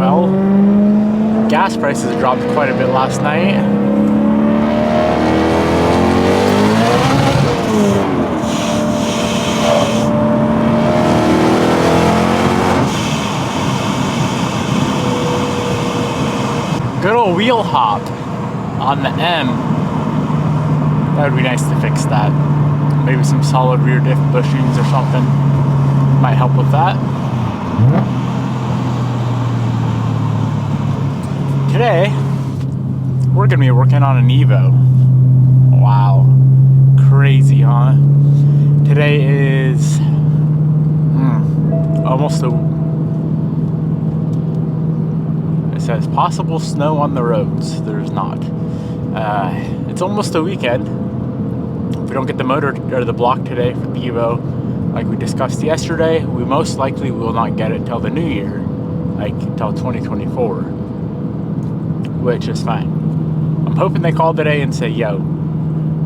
well. Gas prices dropped quite a bit last night. Good old wheel hop on the M. That would be nice to fix that. Maybe some solid rear diff bushings or something might help with that. Today, we're gonna be working on an Evo. Wow, crazy, huh? Today is almost it says possible snow on the roads. There's not. It's almost a weekend. If we don't get the motor or the block today for the Evo, like we discussed yesterday, we most likely will not get it till the new year, like till 2024, which is fine. I'm hoping they call today and say, yo,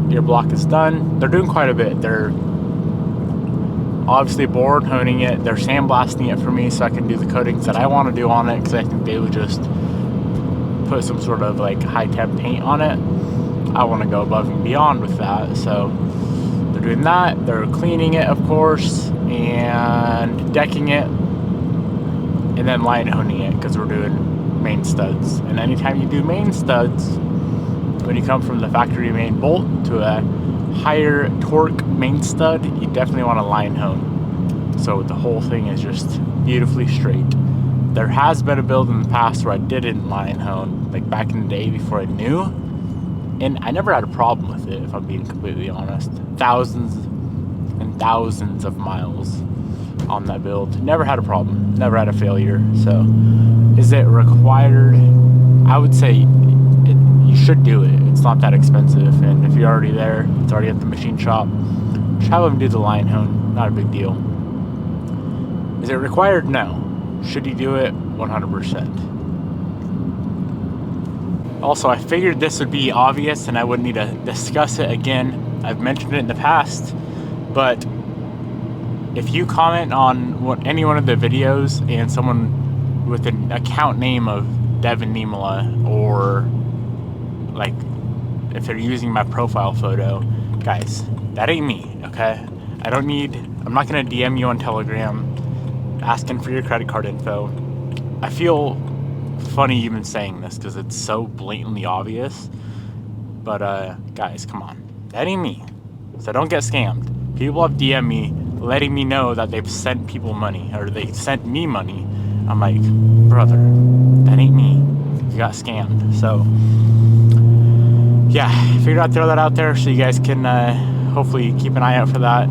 your block is done. They're doing quite a bit. They're obviously bored honing it. They're sandblasting it for me so I can do the coatings that I want to do on it, because I think they would just put some sort of like high temp paint on it. I want to go above and beyond with that, so they're doing that. They're cleaning it, of course, and decking it, and then line honing it, because we're doing main studs. And anytime you do main studs, when you come from the factory main bolt to a higher torque main stud, you definitely want to line hone, so the whole thing is just beautifully straight. There has been a build in the past where I didn't line hone, like back in the day before I knew, and I never had a problem with it, if I'm being completely honest. Thousands and thousands of miles on that build, never had a problem, never had a failure. So is it required? I would say you should do it. It's not that expensive, and if you're already there, it's already at the machine shop, just have them do the line hone. Not a big deal. Is it required? No. Should you do it? 100%. Also, I figured this would be obvious and I wouldn't need to discuss it again. I've mentioned it in the past, but if you comment on any one of the videos and someone with an account name of Devin Niemela, or like if they're using my profile photo, guys, that ain't me, okay? I'm not gonna DM you on Telegram asking for your credit card info. I feel funny even saying this because it's so blatantly obvious, but guys, come on, that ain't me, so don't get scammed. People have DM'd me letting me know that they've sent people money, or they sent me money. I'm like, brother, that ain't me, you got scammed. So yeah, figured I'd throw that out there so you guys can hopefully keep an eye out for that.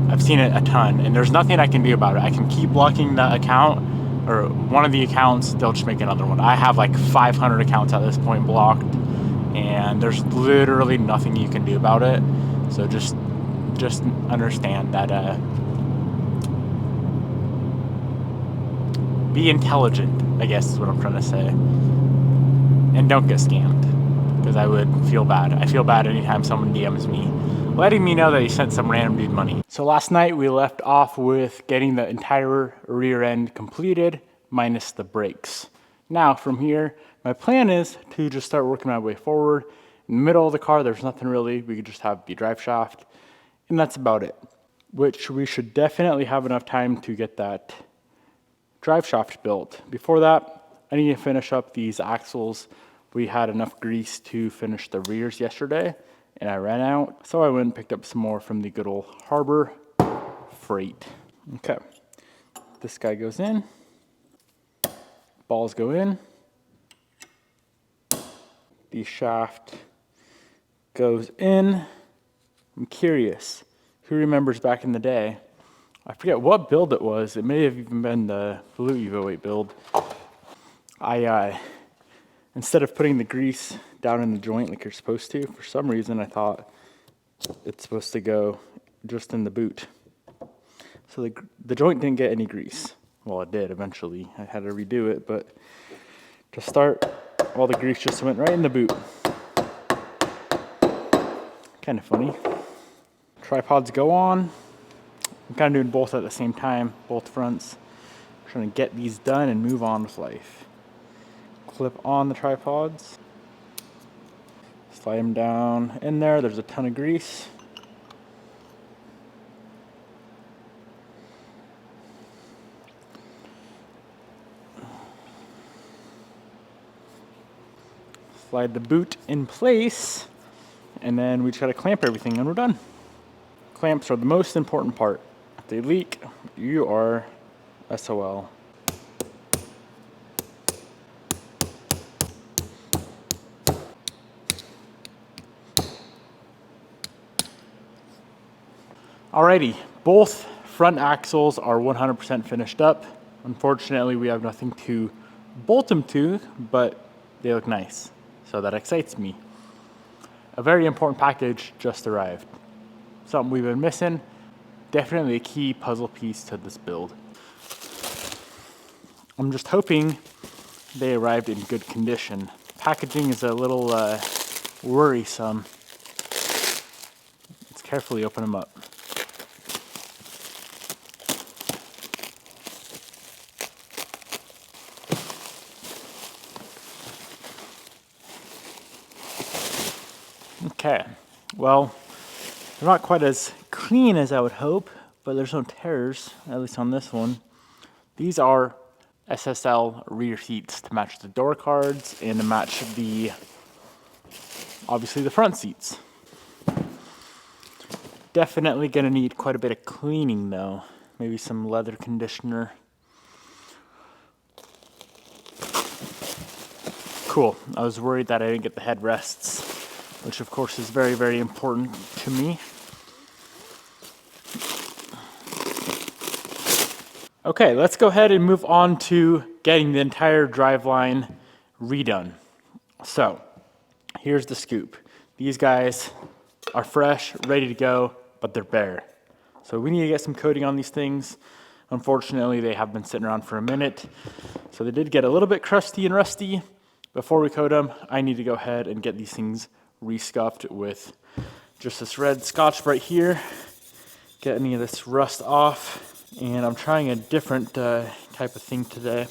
I've seen it a ton, and there's nothing I can do about it. I can keep blocking the account, or one of the accounts, they'll just make another one. I have like 500 accounts at this point blocked, and there's literally nothing you can do about it. So just understand that be intelligent, I guess is what I'm trying to say, and don't get scammed, because I would feel bad. I feel bad anytime someone DMs me letting me know that he sent some random dude money. So last night we left off with getting the entire rear end completed, minus the brakes. Now from here, my plan is to just start working my way forward. In the middle of the car, there's nothing really. We could just have the drive shaft, and that's about it. Which we should definitely have enough time to get that drive shaft built. Before that, I need to finish up these axles. We had enough grease to finish the rears yesterday, and I ran out, so I went and picked up some more from the good old Harbor Freight. Okay, this guy goes in, balls go in, the shaft goes in. I'm curious, who remembers back in the day, I forget what build it was, it may have even been the Blue Evo 8 build. I instead of putting the grease down in the joint like you're supposed to, for some reason I thought it's supposed to go just in the boot. So the joint didn't get any grease. Well, it did eventually. I had to redo it, but to start, all the grease just went right in the boot. Kind of funny. Tripods go on. I'm kind of doing both at the same time, both fronts. Trying to get these done and move on with life. Clip on the tripods. Slide them down in there. There's a ton of grease. Slide the boot in place, and then we just gotta clamp everything and we're done. Clamps are the most important part. If they leak, you are SOL. Alrighty, both front axles are 100% finished up. Unfortunately, we have nothing to bolt them to, but they look nice, so that excites me. A very important package just arrived. Something we've been missing. Definitely a key puzzle piece to this build. I'm just hoping they arrived in good condition. Packaging is a little worrisome. Let's carefully open them up. Okay, well, they're not quite as clean as I would hope, but there's no tears, at least on this one. These are SSL rear seats to match the door cards and to match obviously the front seats. Definitely gonna need quite a bit of cleaning though. Maybe some leather conditioner. Cool, I was worried that I didn't get the headrests, which of course is very, very important to me. Okay, let's go ahead and move on to getting the entire driveline redone. So, here's the scoop. These guys are fresh, ready to go, but they're bare. So we need to get some coating on these things. Unfortunately, they have been sitting around for a minute. So they did get a little bit crusty and rusty. Before we coat them, I need to go ahead and get these things rescuffed with just this red Scotch-Brite here. Get any of this rust off. And I'm trying a different type of thing today.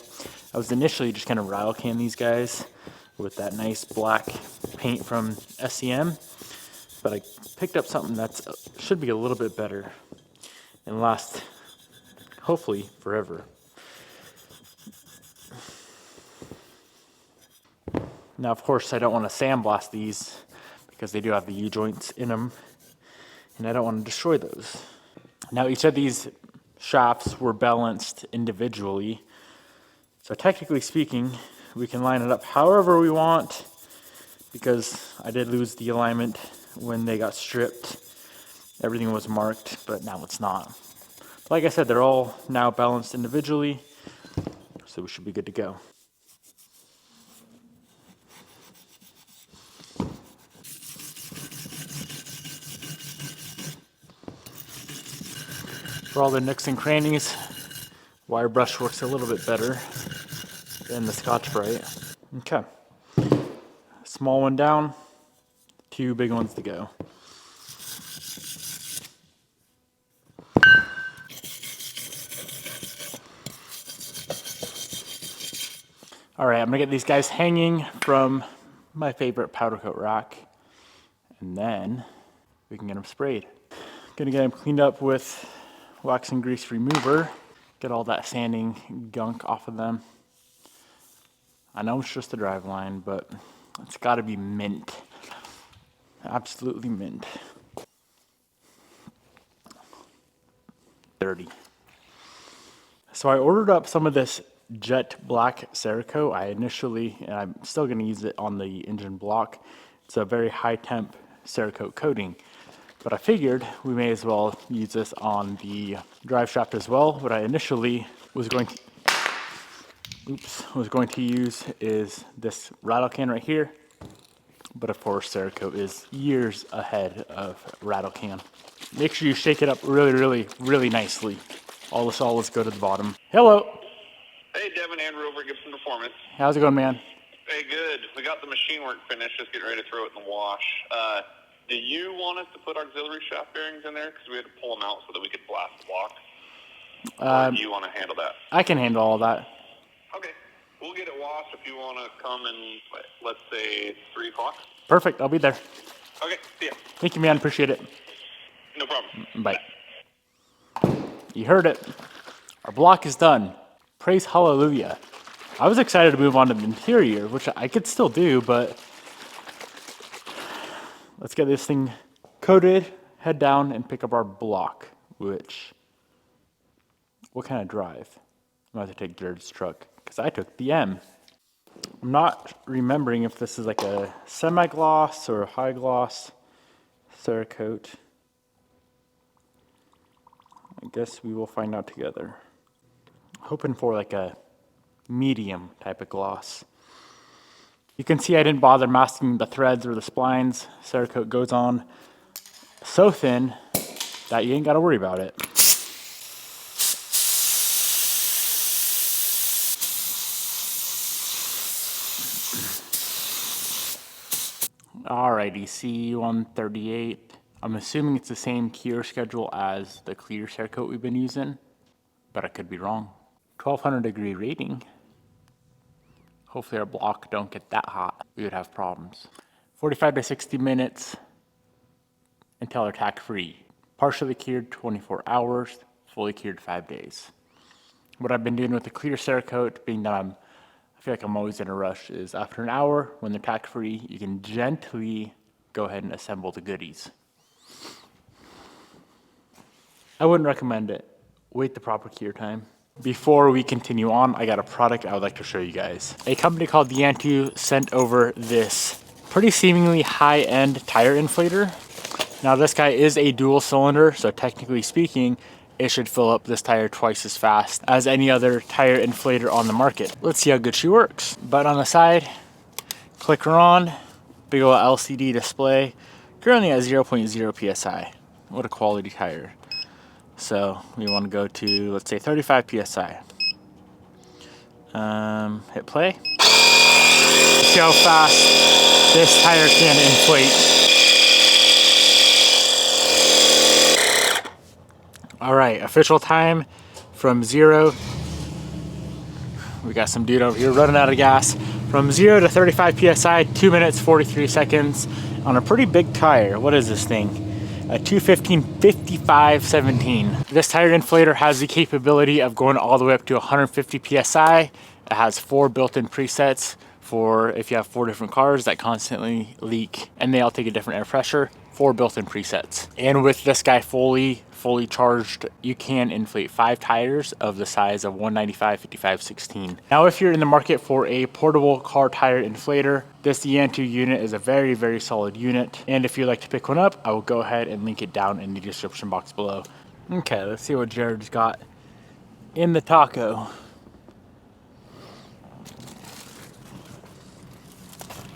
I was initially just gonna rattle can these guys with that nice black paint from SEM, but I picked up something that should be a little bit better and last, hopefully, forever. Now, of course, I don't want to sandblast these because they do have the U-joints in them, and I don't want to destroy those. Now, each of these shafts were balanced individually, so technically speaking, we can line it up however we want, because I did lose the alignment when they got stripped. Everything was marked, but now it's not. Like I said, they're all now balanced individually, so we should be good to go. For all the nooks and crannies, wire brush works a little bit better than the Scotch-Brite. Okay, small one down, 2 big ones to go. All right, I'm gonna get these guys hanging from my favorite powder coat rack, and then we can get them sprayed. Gonna get them cleaned up with wax and grease remover, get all that sanding gunk off of them. I know it's just a driveline, but it's gotta be mint. Absolutely mint. Dirty. So I ordered up some of this jet black Cerakote. And I'm still gonna use it on the engine block. It's a very high temp Cerakote coating. But I figured we may as well use this on the drive shaft as well. What I initially was going to use is this rattle can right here. But of course, Cerakote is years ahead of rattle can. Make sure you shake it up really, really, really nicely. All the solids go to the bottom. Hello. Hey, Devin, Andrew over at Gibson Performance. How's it going, man? Hey, good. We got the machine work finished, just getting ready to throw it in the wash. Do you want us to put auxiliary shaft bearings in there? Because we had to pull them out so that we could blast the block. Or do you want to handle that? I can handle all that. Okay. We'll get it washed if you want to come in, let's say, 3 o'clock. Perfect. I'll be there. Okay. See ya. Thank you, man. Appreciate it. No problem. Bye. You heard it. Our block is done. Praise hallelujah. I was excited to move on to the interior, which I could still do, but let's get this thing coated, head down, and pick up our block, which, what kind of drive? I'm going to take Jared's truck, because I took the M. I'm not remembering if this is like a semi-gloss or a high-gloss Cerakote. I guess we will find out together. Hoping for like a medium type of gloss. You can see I didn't bother masking the threads or the splines. Cerakote goes on so thin that you ain't got to worry about it. Alrighty, C138. I'm assuming it's the same cure schedule as the clear Cerakote we've been using, but I could be wrong. 1200 degree rating. Hopefully our block don't get that hot. We would have problems. 45 to 60 minutes until they're tack free. Partially cured 24 hours, fully cured 5 days. What I've been doing with the clear Cerakote, being that I feel like I'm always in a rush, is after an hour, when they're tack free, you can gently go ahead and assemble the goodies. I wouldn't recommend it. Wait the proper cure time. Before we continue on, I got a product I would like to show you guys. A company called Yantu sent over this pretty seemingly high-end tire inflator. Now this guy is a dual cylinder, so technically speaking, it should fill up this tire twice as fast as any other tire inflator on the market. Let's see how good she works. But on the side, clicker on, big old LCD display, currently at 0.0 PSI. What a quality tire. So we want to go to, let's say 35 PSI. Hit play. See how fast this tire can inflate. All right, official time from 0. We got some dude over here running out of gas. From 0 to 35 PSI, 2 minutes, 43 seconds on a pretty big tire. What is this thing? A 215/55/17. This tire inflator has the capability of going all the way up to 150 PSI. It has 4 built-in presets for if you have 4 different cars that constantly leak and they all take a different air pressure. 4 built-in presets. And with this guy fully charged, you can inflate 5 tires of the size of 195/55/16. Now, if you're in the market for a portable car tire inflator, this Yantu unit is a very, very solid unit. And if you'd like to pick one up, I will go ahead and link it down in the description box below. Okay, let's see what Jared's got in the taco.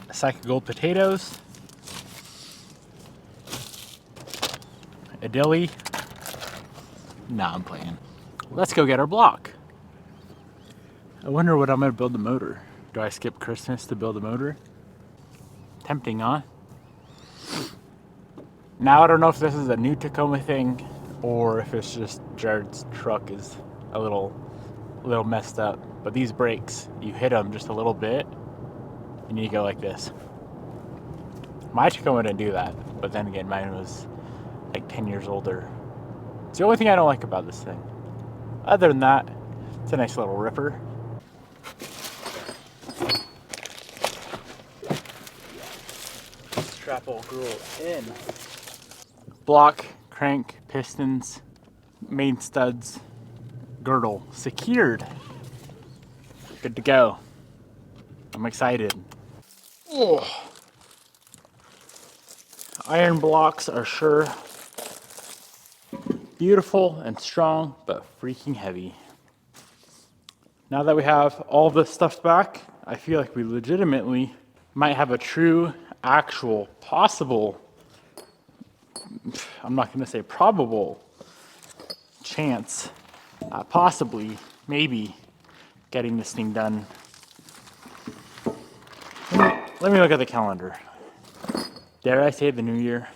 A sack of gold potatoes, a dilly. Nah, I'm playing. Let's go get our block. I wonder what I'm gonna build the motor. Do I skip Christmas to build a motor? Tempting, huh? Now I don't know if this is a new Tacoma thing or if it's just Jared's truck is a little messed up. But these brakes, you hit them just a little bit and you go like this. My Tacoma didn't do that, but then again, mine was like 10 years older. It's the only thing I don't like about this thing. Other than that, it's a nice little ripper. Strap all girl in. Block, crank, pistons, main studs, girdle secured. Good to go. I'm excited. Oh. Iron blocks are sure beautiful and strong, but freaking heavy. Now that we have all this stuff back, I feel like we legitimately might have a true, actual, possible, I'm not gonna say probable, chance, possibly, maybe, getting this thing done. Let me look at the calendar. Dare I say the new year?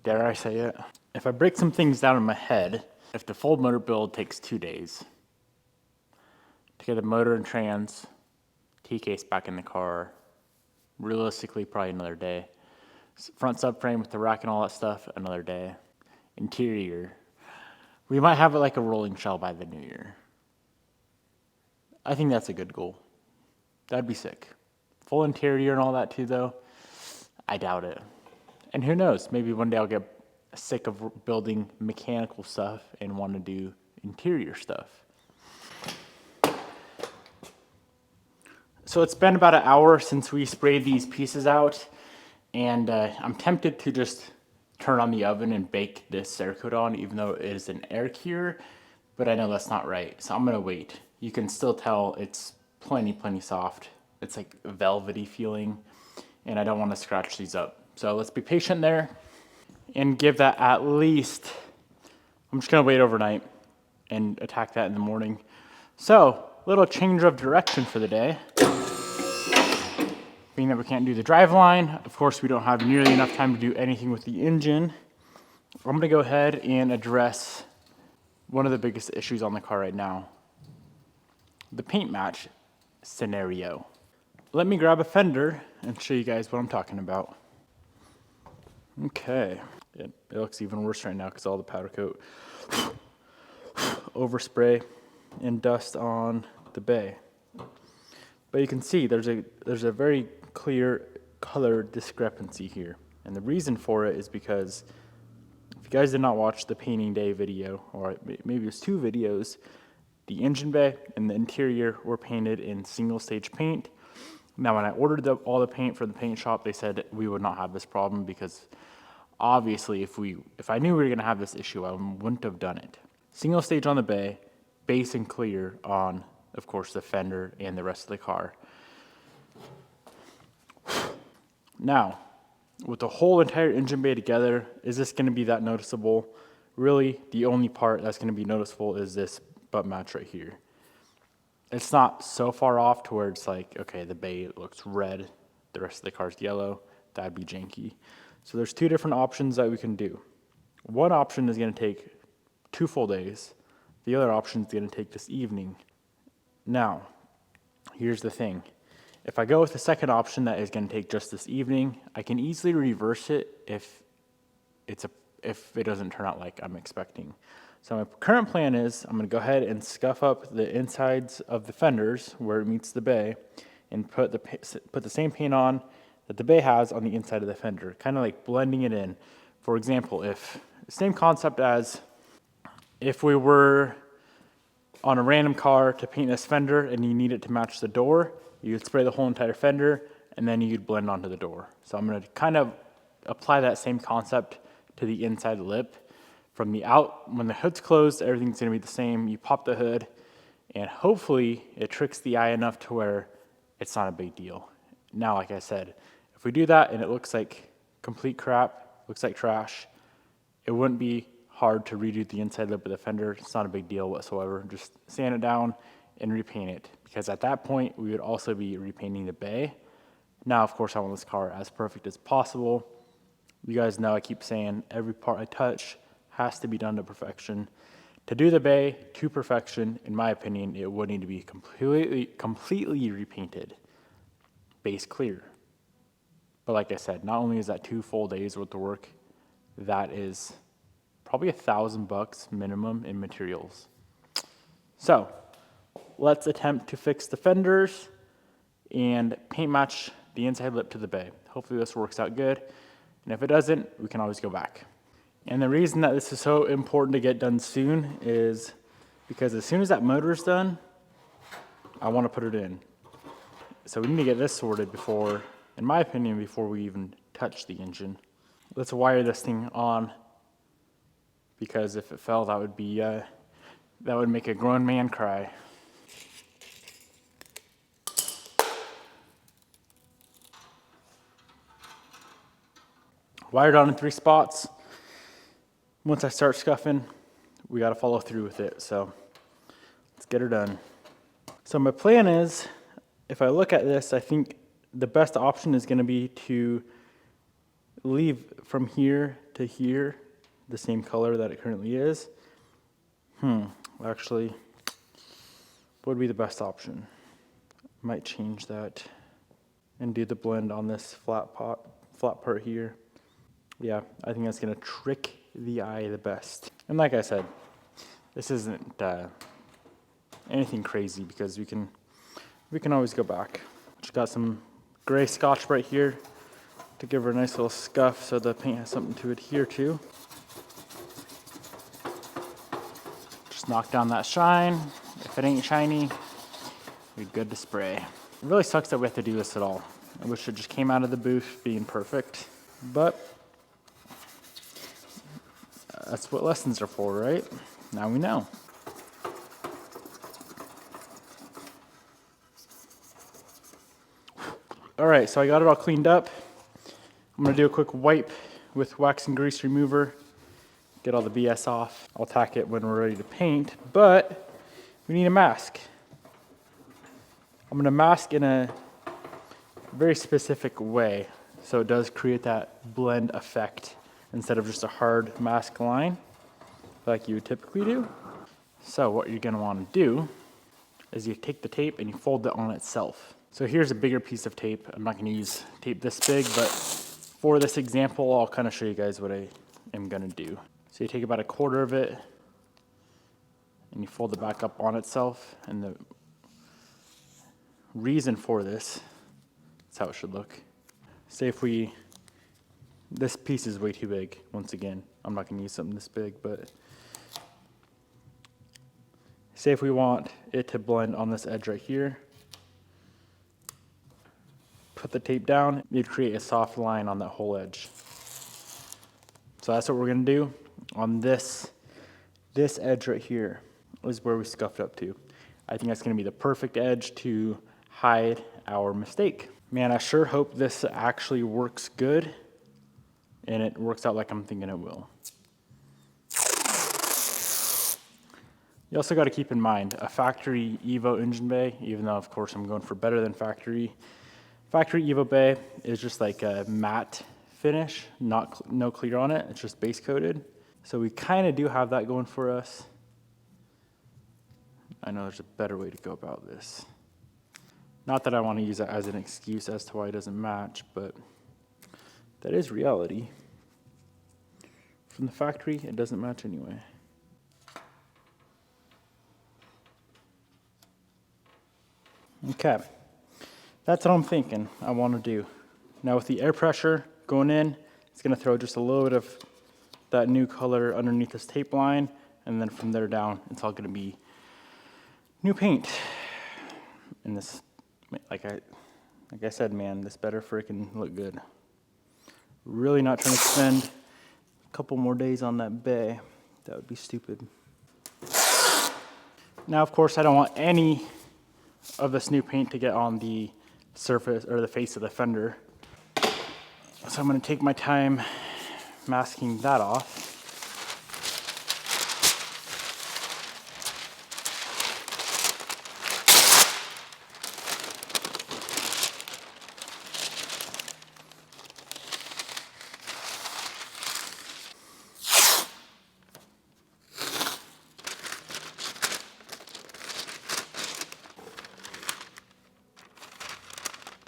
Dare I say it? If I break some things down in my head, if the full motor build takes 2 days to get the motor and trans, T-case back in the car, realistically probably another day. Front subframe with the rack and all that stuff, another day. Interior, we might have it like a rolling shell by the new year. I think that's a good goal. That'd be sick. Full interior and all that too, though, I doubt it. And who knows, maybe one day I'll get sick of building mechanical stuff and want to do interior stuff. So it's been about an hour since we sprayed these pieces out, and I'm tempted to just turn on the oven and bake this Cerakote on, even though it is an air cure, but I know that's not right, so I'm gonna wait. You can still tell it's plenty soft. It's like a velvety feeling, and I don't want to scratch these up. So let's be patient there and give that at least, I'm just gonna wait overnight and attack that in the morning. So, little change of direction for the day. Being that we can't do the driveline, of course we don't have nearly enough time to do anything with the engine. I'm gonna go ahead and address one of the biggest issues on the car right now, the paint match scenario. Let me grab a fender and show you guys what I'm talking about. Okay, it looks even worse right now because all the powder coat overspray and dust on the bay. But you can see there's a very clear color discrepancy here. And the reason for it is because if you guys did not watch the painting day video, or maybe it was 2 videos, the engine bay and the interior were painted in single stage paint. Now when I ordered all the paint from the paint shop, they said we would not have this problem because obviously if I knew we were gonna have this issue, I wouldn't have done it. Single stage on the bay, base and clear on, of course, the fender and the rest of the car. Now, with the whole entire engine bay together, is this gonna be that noticeable? Really, the only part that's gonna be noticeable is this butt match right here. It's not so far off to where it's like, okay, the bay looks red, the rest of the car's yellow. That'd be janky. So there's 2 different options that we can do. One option is gonna take 2 full days. The other option is gonna take this evening. Now, here's the thing. If I go with the second option that is gonna take just this evening, I can easily reverse it if it doesn't turn out like I'm expecting. So my current plan is I'm gonna go ahead and scuff up the insides of the fenders where it meets the bay and put the same paint on that the bay has on the inside of the fender, kind of like blending it in. For example, same concept as if we were on a random car to paint this fender and you need it to match the door, you would spray the whole entire fender and then you'd blend onto the door. So I'm gonna kind of apply that same concept to the inside lip. From the out, when the hood's closed, everything's gonna be the same. You pop the hood and hopefully it tricks the eye enough to where it's not a big deal. Now, like I said, if we do that and it looks like complete crap, looks like trash, it wouldn't be hard to redo the inside lip of the fender. It's not a big deal whatsoever. Just sand it down and repaint it, because at that point we would also be repainting the bay. Now, of course, I want this car as perfect as possible. You guys know I keep saying every part I touch has to be done to perfection. To do the bay to perfection, in my opinion, it would need to be completely repainted, base clear. But like I said, not only is that 2 full days worth of work, that is probably $1,000 minimum in materials. So let's attempt to fix the fenders and paint match the inside lip to the bay. Hopefully this works out good. And if it doesn't, we can always go back. And the reason that this is so important to get done soon is because as soon as that motor is done, I want to put it in. So we need to get this sorted before, in my opinion, before we even touch the engine. Let's wire this thing on, because if it fell, that would make a grown man cry. Wired on in 3 spots. Once I start scuffing, we got to follow through with it. So let's get her done. So my plan is, if I look at this, I think the best option is going to be to leave from here to here the same color that it currently is, Actually, what would be the best option? Might change that and do the blend on this flat part here. Yeah, I think that's gonna trick the eye the best. And like I said, this isn't anything crazy because we can always go back. Just got some gray Scotch right here to give her a nice little scuff so the paint has something to adhere to. Just knock down that shine. If it ain't shiny, we're good to spray. It really sucks that we have to do this at all. I wish it just came out of the booth being perfect, but that's what lessons are for, right? Now we know. All right, so I got it all cleaned up. I'm gonna do a quick wipe with wax and grease remover, get all the BS off. I'll tack it when we're ready to paint, but we need a mask. I'm gonna mask in a very specific way, so it does create that blend effect instead of just a hard mask line like you would typically do. So what you're gonna wanna do is you take the tape and you fold it on itself. So here's a bigger piece of tape. I'm not gonna use tape this big, but for this example, I'll kind of show you guys what I am gonna do. So you take about a quarter of it and you fold it back up on itself. And the reason for this, that's how it should look. Say if this piece is way too big, once again, I'm not gonna use something this big, but say if we want it to blend on this edge right here, put the tape down, you'd create a soft line on that whole edge. So that's what we're gonna do on this edge right here is where we scuffed up to. I think that's gonna be the perfect edge to hide our mistake. Man, I sure hope this actually works good and it works out like I'm thinking it will. You also gotta keep in mind a factory Evo engine bay, even though of course I'm going for better than factory Evo bay is just like a matte finish, no clear on it. It's just base coated. So we kind of do have that going for us. I know there's a better way to go about this. Not that I want to use it as an excuse as to why it doesn't match, but that is reality. From the factory, it doesn't match anyway. Okay. That's what I'm thinking I want to do. Now with the air pressure going in, it's going to throw just a little bit of that new color underneath this tape line, and then from there down, it's all going to be new paint. And this, like I said, man, this better freaking look good. Really not trying to spend a couple more days on that bay. That would be stupid. Now, of course, I don't want any of this new paint to get on the surface or the face of the fender. So I'm going to take my time masking that off.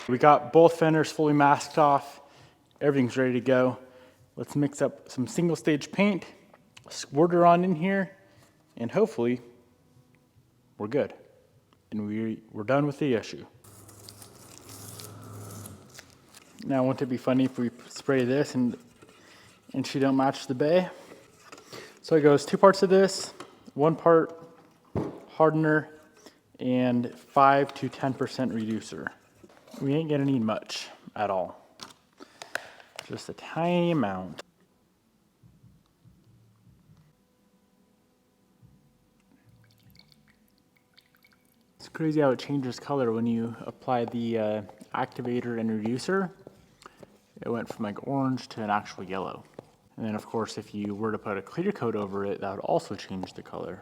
We got both fenders fully masked off. Everything's ready to go. Let's mix up some single stage paint, squirt her on in here, and hopefully we're good. And we're done with the issue. Now, wouldn't it be funny if we spray this and she don't match the bay? So it goes 2 parts of this, 1 part hardener, and 5 to 10% reducer. We ain't gonna need much at all. Just a tiny amount. It's crazy how it changes color when you apply the activator and reducer. It went from like orange to an actual yellow. And then of course, if you were to put a clear coat over it, that would also change the color.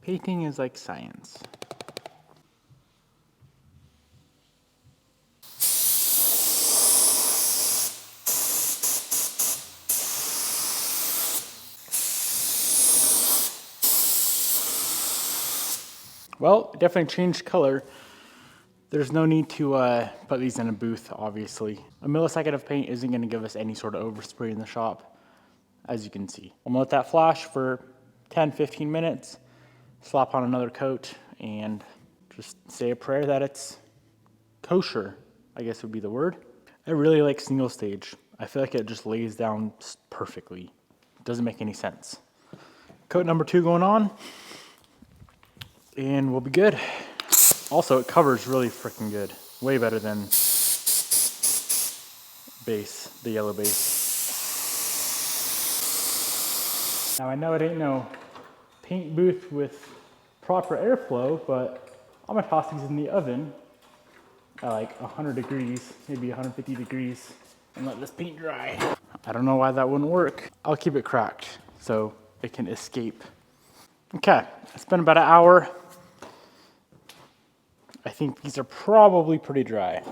Painting is like science. Well, it definitely changed color. There's no need to put these in a booth, obviously. A millisecond of paint isn't going to give us any sort of overspray in the shop, as you can see. I'm going to let that flash for 10-15 minutes, slap on another coat, and just say a prayer that it's kosher, I guess would be the word. I really like single stage. I feel like it just lays down perfectly. It doesn't make any sense. Coat number 2 going on, and we'll be good. Also, it covers really freaking good. Way better than base, the yellow base. Now I know it ain't no paint booth with proper airflow, but I'm gonna toss these in the oven at like 100 degrees, maybe 150 degrees, and let this paint dry. I don't know why that wouldn't work. I'll keep it cracked so it can escape. Okay, it's been about an hour. I think these are probably pretty dry.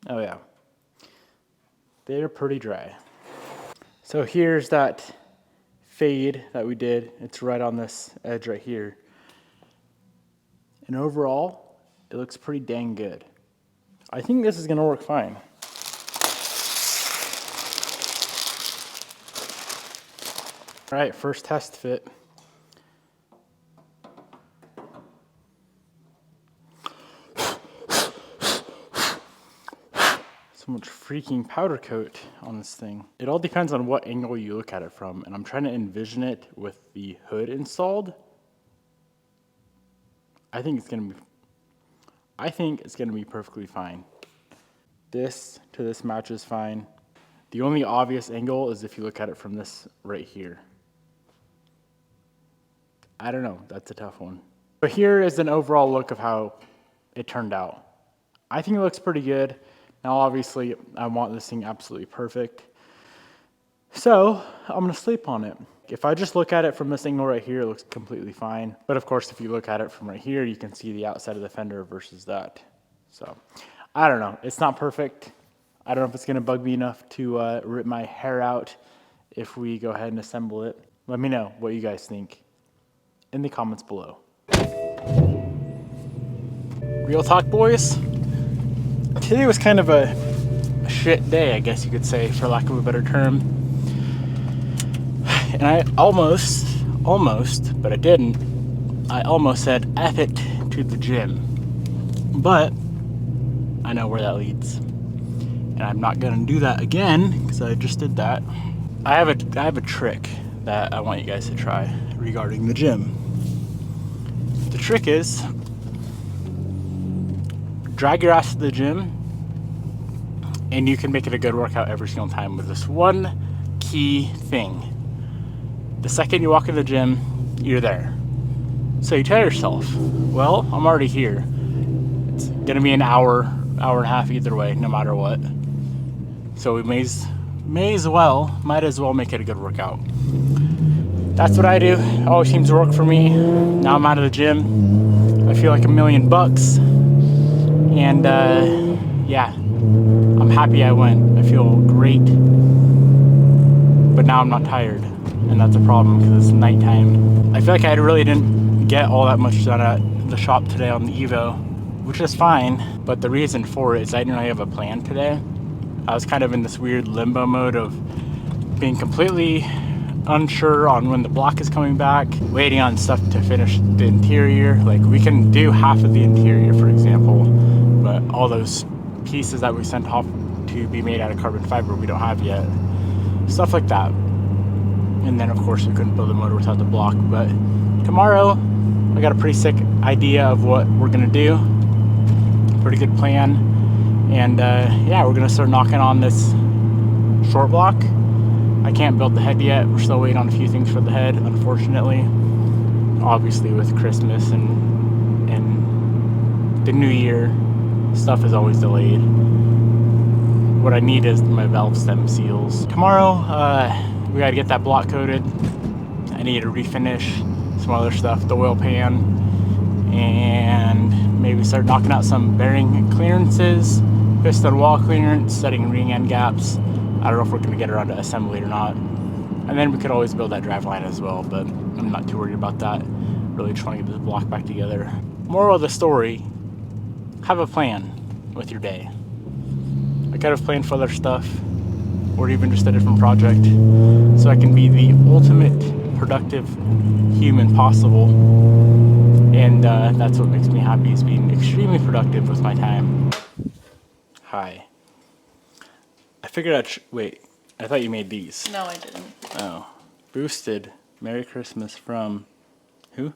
Oh yeah, they're pretty dry. So here's that fade that we did. It's right on this edge right here. And overall, it looks pretty dang good. I think this is gonna work fine. All right, first test fit. So much freaking powder coat on this thing. It all depends on what angle you look at it from, and I'm trying to envision it with the hood installed. I think it's gonna be perfectly fine. This to this matches fine. The only obvious angle is if you look at it from this right here. I don't know, that's a tough one. But here is an overall look of how it turned out. I think it looks pretty good. Now obviously I want this thing absolutely perfect. So I'm gonna sleep on it. If I just look at it from this angle right here, it looks completely fine. But of course, if you look at it from right here, you can see the outside of the fender versus that. So I don't know, it's not perfect. I don't know if it's gonna bug me enough to rip my hair out if we go ahead and assemble it. Let me know what you guys think in the comments below. Real talk, boys. Today was kind of a shit day, I guess you could say, for lack of a better term. And I almost, but I didn't. I almost said F it to the gym. But I know where that leads. And I'm not gonna do that again, because I just did that. I have a trick that I want you guys to try regarding the gym. The trick is, drag your ass to the gym, and you can make it a good workout every single time with this one key thing. The second you walk in the gym, you're there. So you tell yourself, well, I'm already here. It's gonna be an hour and a half either way, no matter what. So we might as well make it a good workout. That's what I do. It always seems to work for me. Now I'm out of the gym. I feel like $1,000,000. And yeah, I'm happy I went. I feel great. But now I'm not tired. And that's a problem because it's nighttime. I feel like I really didn't get all that much done at the shop today on the Evo, which is fine. But the reason for it is I didn't really have a plan today. I was kind of in this weird limbo mode of being completely unsure on when the block is coming back, waiting on stuff to finish the interior. Like, we can do half of the interior, for example, but all those pieces that we sent off to be made out of carbon fiber we don't have yet. Stuff like that. And then of course we couldn't build the motor without the block. But tomorrow I got a pretty sick idea of what we're gonna do. Pretty good plan. And yeah, we're gonna start knocking on this short block. I can't build the head yet. We're still waiting on a few things for the head, unfortunately. Obviously with Christmas and the new year, stuff is always delayed. What I need is my valve stem seals. Tomorrow, we gotta get that block coated. I need to refinish some other stuff, the oil pan, and maybe start knocking out some bearing clearances, piston wall clearance, setting ring end gaps. I don't know if we're gonna get around to assembly or not. And then we could always build that driveline as well, but I'm not too worried about that. Really trying to get this block back together. Moral of the story, have a plan with your day. I could have planned for other stuff, or even just a different project, so I can be the ultimate productive human possible. And that's what makes me happy, is being extremely productive with my time. Hi. I figured out, wait, I thought you made these. No, I didn't. Oh. Boosted. Merry Christmas from who?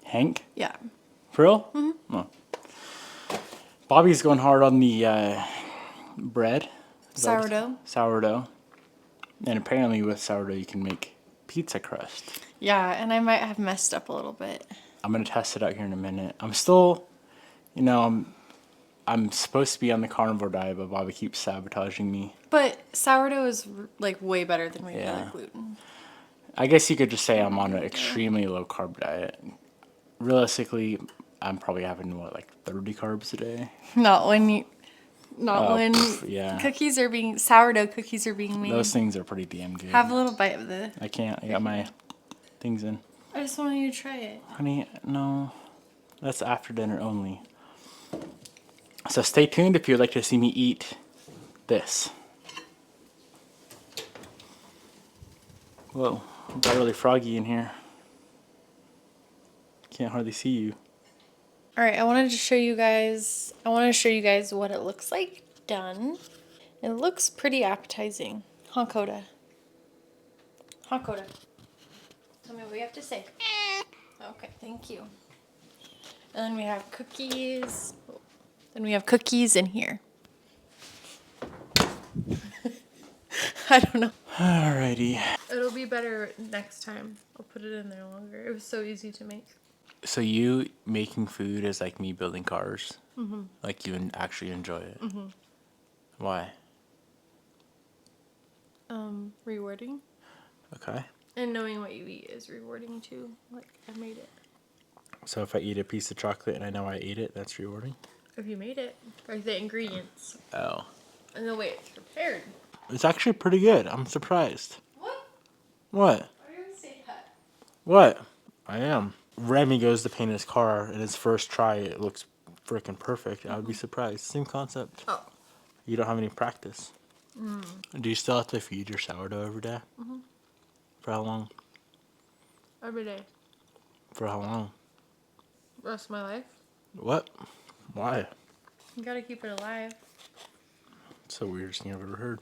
Hank? Yeah. For real? Mm-hmm. Oh. Bobby's going hard on the bread. Sourdough. Sourdough. And apparently with sourdough you can make pizza crust. Yeah, and I might have messed up a little bit. I'm going to test it out here in a minute. I'm still, you know, I'm supposed to be on the carnivore diet, but Bobby keeps sabotaging me. But sourdough is like way better than regular gluten. I guess you could just say I'm on an extremely low carb diet. Realistically, I'm probably having like 30 carbs a day. Not when Yeah. cookies are being sourdough cookies are being made. Those things are pretty damn good. Have a little bite of the. I can't. I got my things in. I just wanted you to try it. Honey, no. That's after dinner only. So stay tuned if you'd like to see me eat this. Whoa, it got really froggy in here. Can't hardly see you. All right, I wanted to show you guys. I want to show you guys what it looks like done. It looks pretty appetizing. Huh, Coda? Huh, Coda? Tell me what you have to say. Okay, thank you. And then we have cookies. Then we have cookies in here. I don't know. Alrighty. It'll be better next time. I'll put it in there longer. It was so easy to make. So you making food is like me building cars? Mm-hmm. Like you actually enjoy it? Mm-hmm. Why? Rewarding. Okay. And knowing what you eat is rewarding too. Like, I made it. So if I eat a piece of chocolate and I know I ate it, that's rewarding? If you made it. Or the ingredients. Oh. And the way it's prepared. It's actually pretty good. I'm surprised. What? What? Why do you say that? What? I am. Remy goes to paint his car, and his first try, it looks freaking perfect. I would be surprised. Same concept. Oh. You don't have any practice. Do you still have to feed your sourdough every day? Mm-hmm. For how long? Every day. For how long? Rest of my life. What? Why? You gotta keep it alive. It's the weirdest thing I've ever heard.